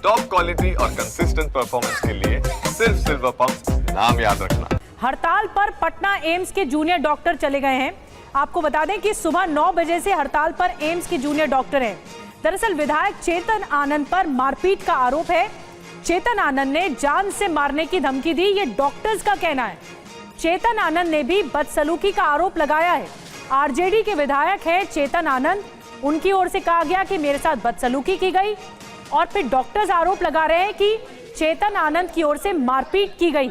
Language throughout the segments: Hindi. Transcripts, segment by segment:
टॉप क्वालिटी और कंसिस्टेंट परफॉर्मेंस के लिए सिर्फ सिल्वर पंप नाम याद रखना। हड़ताल पर पटना एम्स के जूनियर डॉक्टर चले गए हैं। आपको बता दें कि सुबह 9 बजे से हड़ताल पर एम्स के जूनियर डॉक्टर हैं। दरअसल विधायक चेतन आनंद पर मारपीट का आरोप है। चेतन आनंद ने जान से मारने की धमकी दी, ये डॉक्टर्स का कहना है। चेतन आनंद ने भी बदसलूकी का आरोप लगाया है। आरजेडी के विधायक हैं चेतन आनंद, उनकी ओर से कहा गया कि मेरे साथ बदसलूकी की गई और फिर डॉक्टर्स आरोप लगा रहे हैं कि चेतन आनंद की ओर से मारपीट की गई।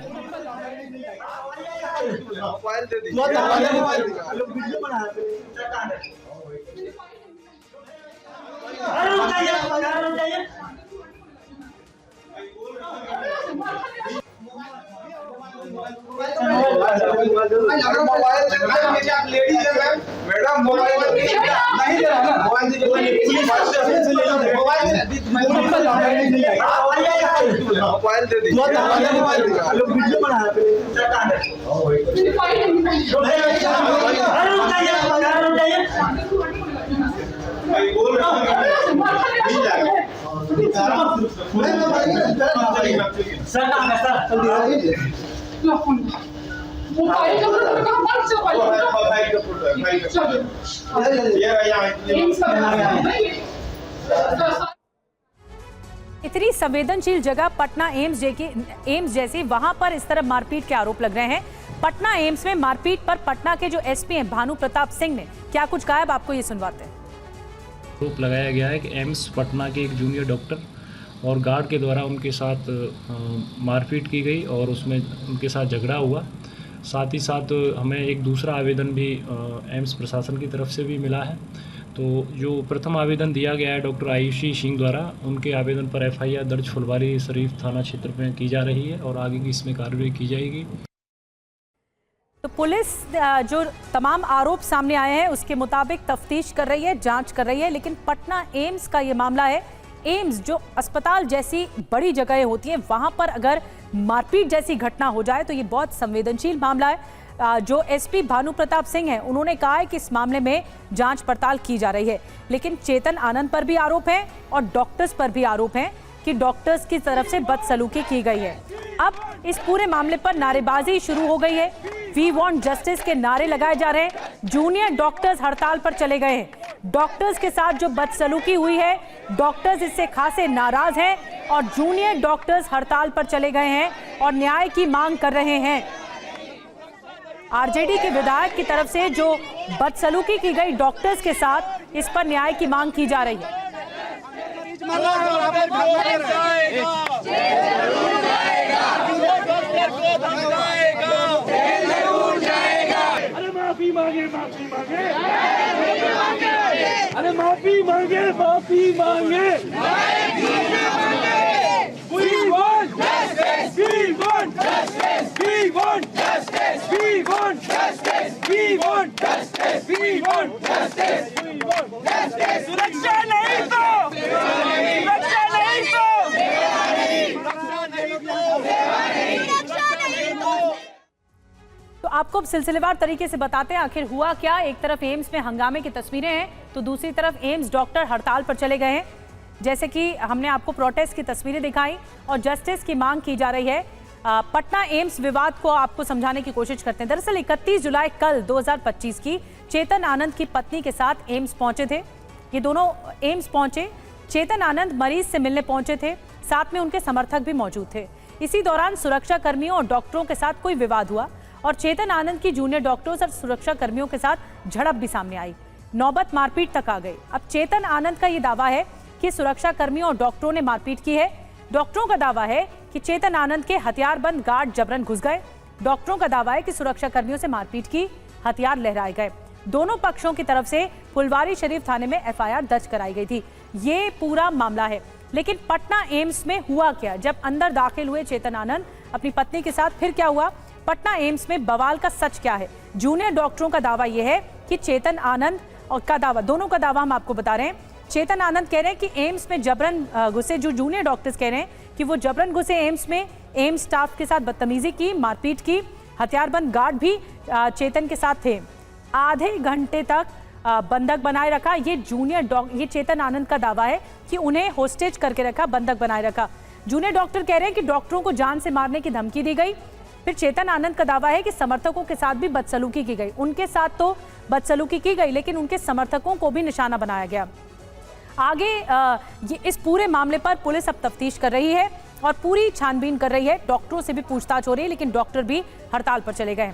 मैडम मोबाइल नहीं दे रहा ना, मोबाइल दे दीजिए। वीडियो बनाया इतनी संवेदनशील जगह पटना एम्स जैसी, वहां पर इस तरह मारपीट के आरोप लग रहे हैं। पटना एम्स में मारपीट पर पटना के जो एसपी हैं भानु प्रताप सिंह ने क्या कुछ कहा है, आपको ये सुनवाते हैं। आरोप लगाया गया है कि एम्स पटना के एक जूनियर डॉक्टर और गार्ड के द्वारा उनके साथ मारपीट की गई और उसमें उनके साथ झगड़ा हुआ। साथ ही साथ हमें एक दूसरा आवेदन भी एम्स प्रशासन की तरफ से भी मिला है। तो जो प्रथम आवेदन दिया गया है डॉक्टर आयुषी सिंह द्वारा, उनके आवेदन पर एफआईआर दर्ज फुलवारी शरीफ थाना क्षेत्र में की जा रही है और आगे की इसमें कार्रवाई की जाएगी। तो पुलिस जो तमाम आरोप सामने आए हैं उसके मुताबिक तफ्तीश कर रही है, जांच कर रही है, लेकिन पटना एम्स का ये मामला है। एम्स जो अस्पताल जैसी बड़ी जगह होती हैं, वहां पर अगर मारपीट जैसी घटना हो जाए तो ये बहुत संवेदनशील मामला है। जो एसपी भानु प्रताप सिंह हैं, उन्होंने कहा है कि इस मामले में जांच पड़ताल की जा रही है, लेकिन चेतन आनंद पर भी आरोप है और डॉक्टर्स पर भी आरोप है कि डॉक्टर्स की तरफ से बदसलूकी की गई है। अब इस पूरे मामले पर नारेबाजी शुरू हो गई है। वी वांट जस्टिस के नारे लगाए जा रहे हैं। जूनियर डॉक्टर्स हड़ताल पर चले गए हैं। डॉक्टर्स के साथ जो बदसलूकी हुई है, डॉक्टर्स इससे खासे नाराज हैं और जूनियर डॉक्टर्स हड़ताल पर चले गए हैं और न्याय की मांग कर रहे हैं। आरजेडी के विधायक की तरफ से जो बदसलूकी की गई डॉक्टर्स के साथ, इस पर न्याय की मांग की जा रही है। अरे माफी मांगे, माफी मांगे, अरे माफी मांगे, माफी मांगे। We want justice. We want justice. We want justice. We want justice. We want justice. We want justice. We want justice. सुरक्षा नहीं तो, सुरक्षा नहीं तो। तो आपको अब सिलसिलेवार तरीके से बताते हैं आखिर हुआ क्या। एक तरफ एम्स में हंगामे की तस्वीरें हैं तो दूसरी तरफ एम्स डॉक्टर हड़ताल पर चले गए हैं। जैसे कि हमने आपको प्रोटेस्ट की तस्वीरें दिखाई और जस्टिस की मांग की जा रही है। पटना एम्स विवाद को आपको समझाने की कोशिश करते हैं। दरअसल 31 जुलाई कल 2025 की चेतन आनंद की पत्नी के साथ एम्स पहुंचे थे। ये दोनों एम्स पहुंचे। चेतन आनंद मरीज से मिलने पहुंचे थे, साथ में उनके समर्थक भी मौजूद थे। इसी दौरान सुरक्षा कर्मियों और डॉक्टरों के साथ कोई विवाद हुआ और चेतन आनंद की जूनियर डॉक्टर्स और सुरक्षा कर्मियों के साथ झड़प भी सामने आई। नौबत मारपीट तक आ गई। अब चेतन आनंद का ये दावा है कि सुरक्षा कर्मियों और डॉक्टरों ने मारपीट की है। डॉक्टरों का दावा है कि चेतन आनंद के हथियारबंद गार्ड जबरन घुस गए। डॉक्टरों का दावा है कि सुरक्षा कर्मियों से मारपीट की, हथियार लहराए गए। दोनों पक्षों की तरफ से फुलवारी शरीफ थाने में एफआईआर दर्ज कराई गई थी। ये पूरा मामला है। लेकिन पटना एम्स में हुआ क्या? जब अंदर दाखिल हुए चेतन आनंद अपनी पत्नी के साथ, फिर क्या हुआ? पटना एम्स में बवाल का सच क्या है? जूनियर डॉक्टरों का दावा यह है कि चेतन आनंद और का दावा, दोनों का दावा हम आपको बता रहे हैं। चेतन आनंद कह रहे हैं कि एम्स में जबरन घुसे, जो जूनियर डॉक्टर्स कह रहे हैं कि वो जबरन घुसे एम्स में, एम्स स्टाफ के साथ बदतमीजी की, मारपीट की। हथियारबंद गार्ड भी चेतन के साथ थे। आधे घंटे तक बंधक बनाए रखा। ये चेतन आनंद का दावा है कि उन्हें होस्टेज करके रखा, बंधक बनाए रखा। जूनियर डॉक्टर कह रहे हैं कि डॉक्टरों को जान से मारने की धमकी दी गई। फिर चेतन आनंद का दावा है कि समर्थकों के साथ भी बदसलूकी की गई। उनके साथ तो बदसलूकी की गई, लेकिन उनके समर्थकों को भी निशाना बनाया गया। आगे इस पूरे मामले पर पुलिस अब तफ्तीश कर रही है और पूरी छानबीन कर रही है। डॉक्टरों से भी पूछताछ हो रही है, लेकिन डॉक्टर भी हड़ताल पर चले गए।